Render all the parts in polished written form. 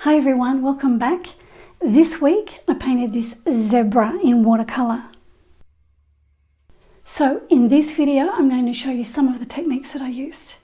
Hi everyone, welcome back. This week I painted this zebra in watercolour. So in this video I'm going to show you some of the techniques that I used.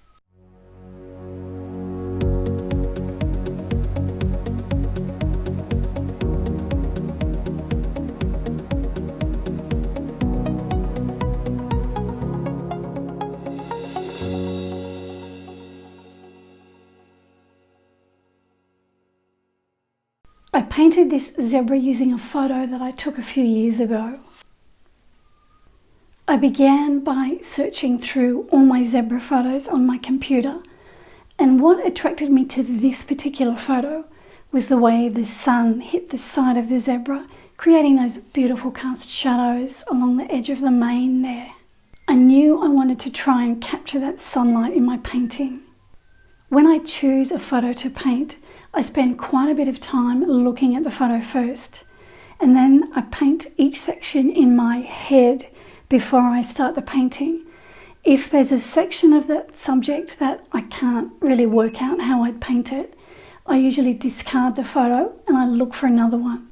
I painted this zebra using a photo that I took a few years ago. I began by searching through all my zebra photos on my computer, and what attracted me to this particular photo was the way the sun hit the side of the zebra, creating those beautiful cast shadows along the edge of the mane there. I knew I wanted to try and capture that sunlight in my painting. When I choose a photo to paint, I spend quite a bit of time looking at the photo first, and then I paint each section in my head before I start the painting. If there's a section of that subject that I can't really work out how I'd paint it, I usually discard the photo and I look for another one.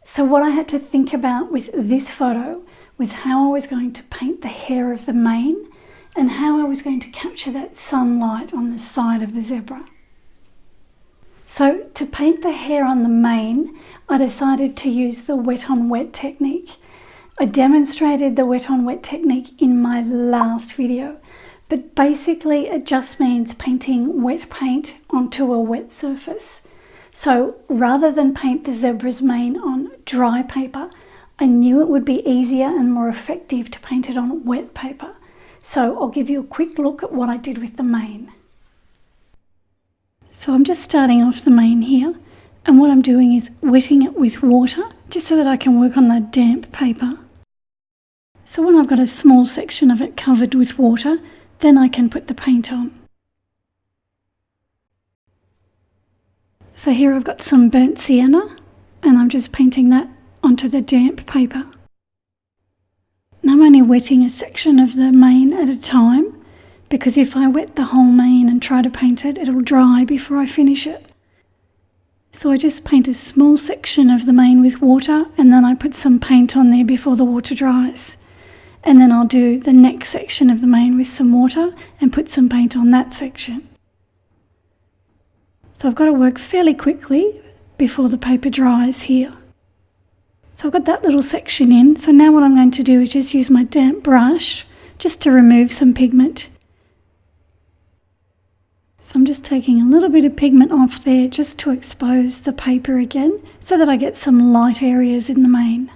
So what I had to think about with this photo was how I was going to paint the hair of the mane and how I was going to capture that sunlight on the side of the zebra. So to paint the hair on the mane, I decided to use the Wetonwet technique. I demonstrated the Wetonwet technique in my last video, but basically it just means painting wet paint onto a wet surface. So rather than paint the zebra's mane on dry paper, I knew it would be easier and more effective to paint it on wet paper. So I'll give you a quick look at what I did with the mane. So I'm just starting off the mane here, and what I'm doing is wetting it with water just so that I can work on the damp paper. So when I've got a small section of it covered with water, then I can put the paint on. So here I've got some burnt sienna, and I'm just painting that onto the damp paper. And I'm only wetting a section of the mane at a time, because if I wet the whole mane and try to paint it, it'll dry before I finish it. So I just paint a small section of the mane with water, and then I put some paint on there before the water dries. And then I'll do the next section of the mane with some water and put some paint on that section. So I've got to work fairly quickly before the paper dries here. So I've got that little section in, so now what I'm going to do is just use my damp brush just to remove some pigment. So I'm just taking a little bit of pigment off there just to expose the paper again so that I get some light areas in the mane.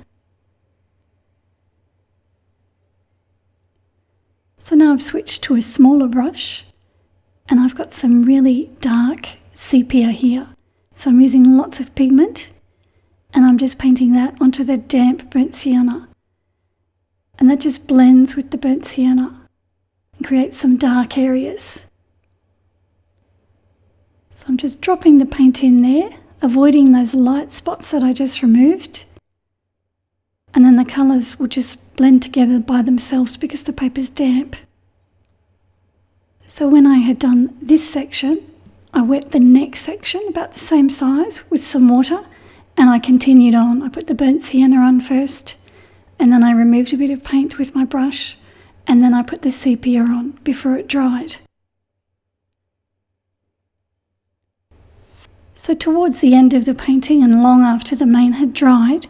So now I've switched to a smaller brush and I've got some really dark sepia here. So I'm using lots of pigment. And I'm just painting that onto the damp burnt sienna. And that just blends with the burnt sienna and creates some dark areas. So I'm just dropping the paint in there, avoiding those light spots that I just removed. And then the colours will just blend together by themselves because the paper's damp. So when I had done this section, I wet the next section about the same size with some water. And I continued on. I put the burnt sienna on first, and then I removed a bit of paint with my brush, and then I put the sepia on before it dried. So towards the end of the painting and long after the mane had dried,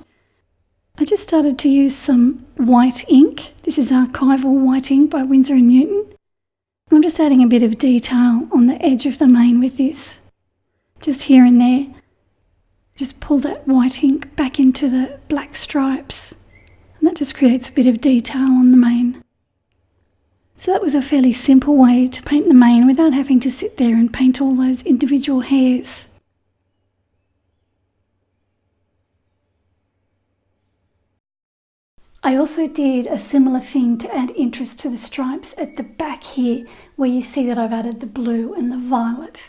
I just started to use some white ink. This is archival white ink by Winsor & Newton. I'm just adding a bit of detail on the edge of the mane with this, just here and there. Just pull that white ink back into the black stripes, and that just creates a bit of detail on the mane. So that was a fairly simple way to paint the mane without having to sit there and paint all those individual hairs. I also did a similar thing to add interest to the stripes at the back here, where you see that I've added the blue and the violet.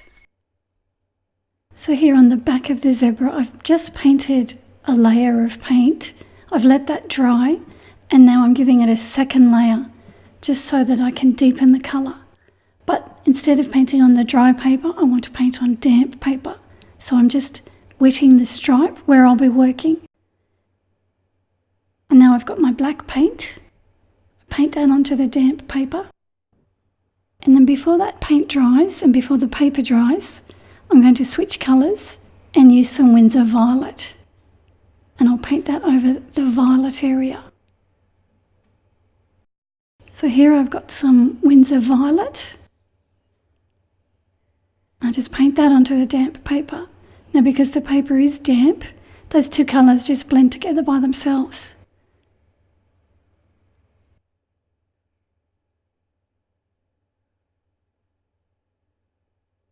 So here on the back of the zebra, I've just painted a layer of paint. I've let that dry, and now I'm giving it a second layer just so that I can deepen the colour. But instead of painting on the dry paper, I want to paint on damp paper. So I'm just wetting the stripe where I'll be working. And now I've got my black paint. Paint that onto the damp paper. And then before that paint dries and before the paper dries, I'm going to switch colours and use some Winsor Violet. And I'll paint that over the violet area. So here I've got some Winsor Violet. I just paint that onto the damp paper. Now because the paper is damp, those two colours just blend together by themselves.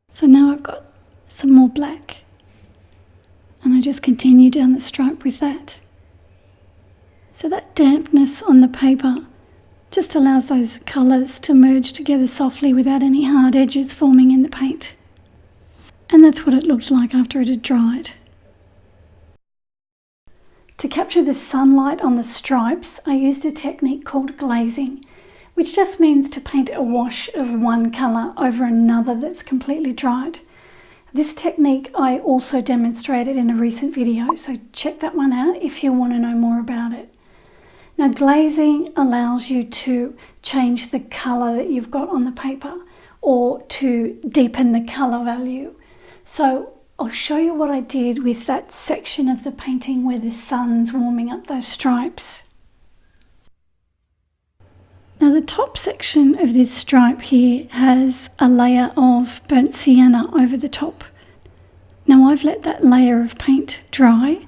So now I've got some more black, and I just continue down the stripe with that. So that dampness on the paper just allows those colours to merge together softly without any hard edges forming in the paint. And that's what it looked like after it had dried. To capture the sunlight on the stripes, I used a technique called glazing, which just means to paint a wash of one colour over another that's completely dried. This technique I also demonstrated in a recent video, so check that one out if you want to know more about it. Now glazing allows you to change the colour that you've got on the paper or to deepen the colour value. So I'll show you what I did with that section of the painting where the sun's warming up those stripes. Now the top section of this stripe here has a layer of burnt sienna over the top. Now I've let that layer of paint dry,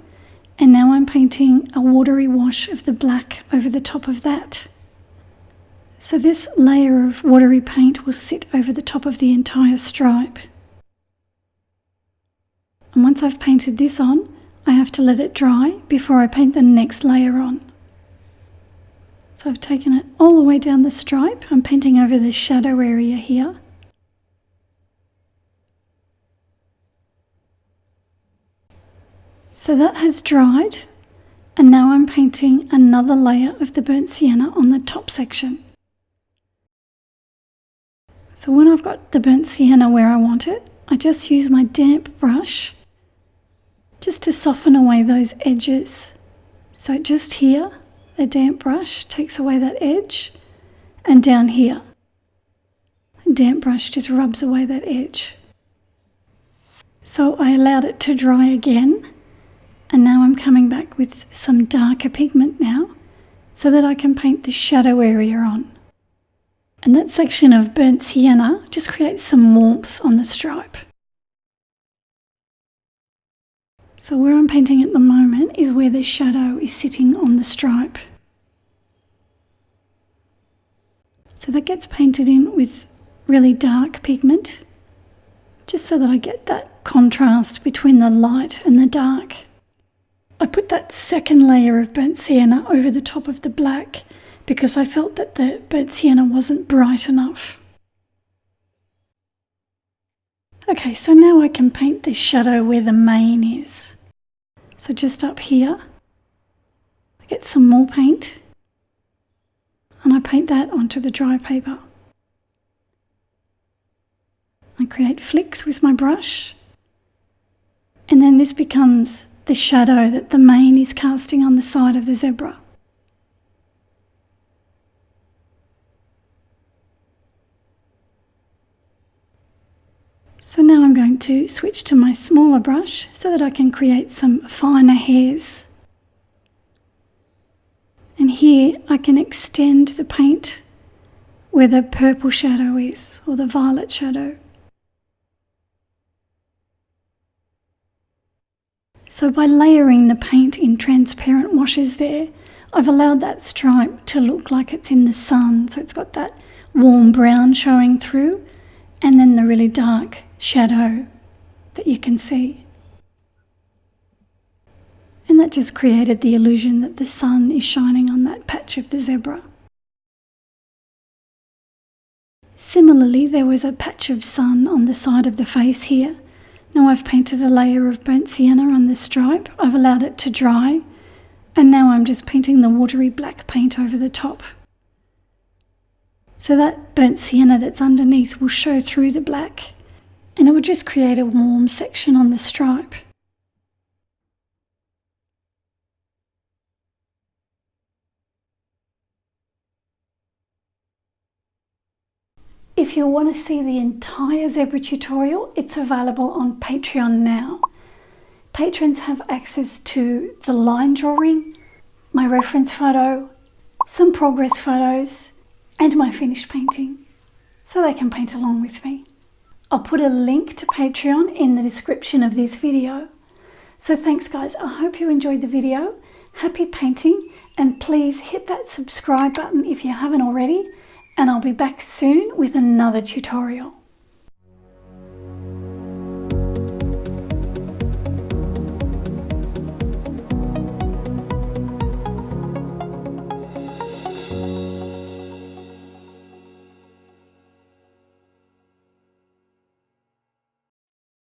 and now I'm painting a watery wash of the black over the top of that. So this layer of watery paint will sit over the top of the entire stripe. And once I've painted this on, I have to let it dry before I paint the next layer on. So I've taken it all the way down the stripe. I'm painting over the shadow area here. So that has dried, and now I'm painting another layer of the burnt sienna on the top section. So when I've got the burnt sienna where I want it, I just use my damp brush just to soften away those edges. So just here, the damp brush takes away that edge, and down here, the damp brush just rubs away that edge. So I allowed it to dry again, and now I'm coming back with some darker pigment now so that I can paint the shadow area on. And that section of burnt sienna just creates some warmth on the stripe. So where I'm painting at the moment is where the shadow is sitting on the stripe. So that gets painted in with really dark pigment, just so that I get that contrast between the light and the dark. I put that second layer of burnt sienna over the top of the black because I felt that the burnt sienna wasn't bright enough. Okay, so now I can paint the shadow where the mane is. So just up here, I get some more paint and I paint that onto the dry paper. I create flicks with my brush, and then this becomes the shadow that the mane is casting on the side of the zebra. So now I'm going to switch to my smaller brush so that I can create some finer hairs. And here I can extend the paint where the purple shadow is, or the violet shadow. So by layering the paint in transparent washes there, I've allowed that stripe to look like it's in the sun. So it's got that warm brown showing through, and then the really dark shadow that you can see. And that just created the illusion that the sun is shining on that patch of the zebra. Similarly, there was a patch of sun on the side of the face here. Now I've painted a layer of burnt sienna on the stripe. I've allowed it to dry, and now I'm just painting the watery black paint over the top. So that burnt sienna that's underneath will show through the black, and it will just create a warm section on the stripe. If you want to see the entire zebra tutorial, it's available on Patreon now. Patrons have access to the line drawing, my reference photo, some progress photos, and my finished painting, so they can paint along with me. I'll put a link to Patreon in the description of this video. So thanks guys, I hope you enjoyed the video. Happy painting, and please hit that subscribe button if you haven't already, and I'll be back soon with another tutorial.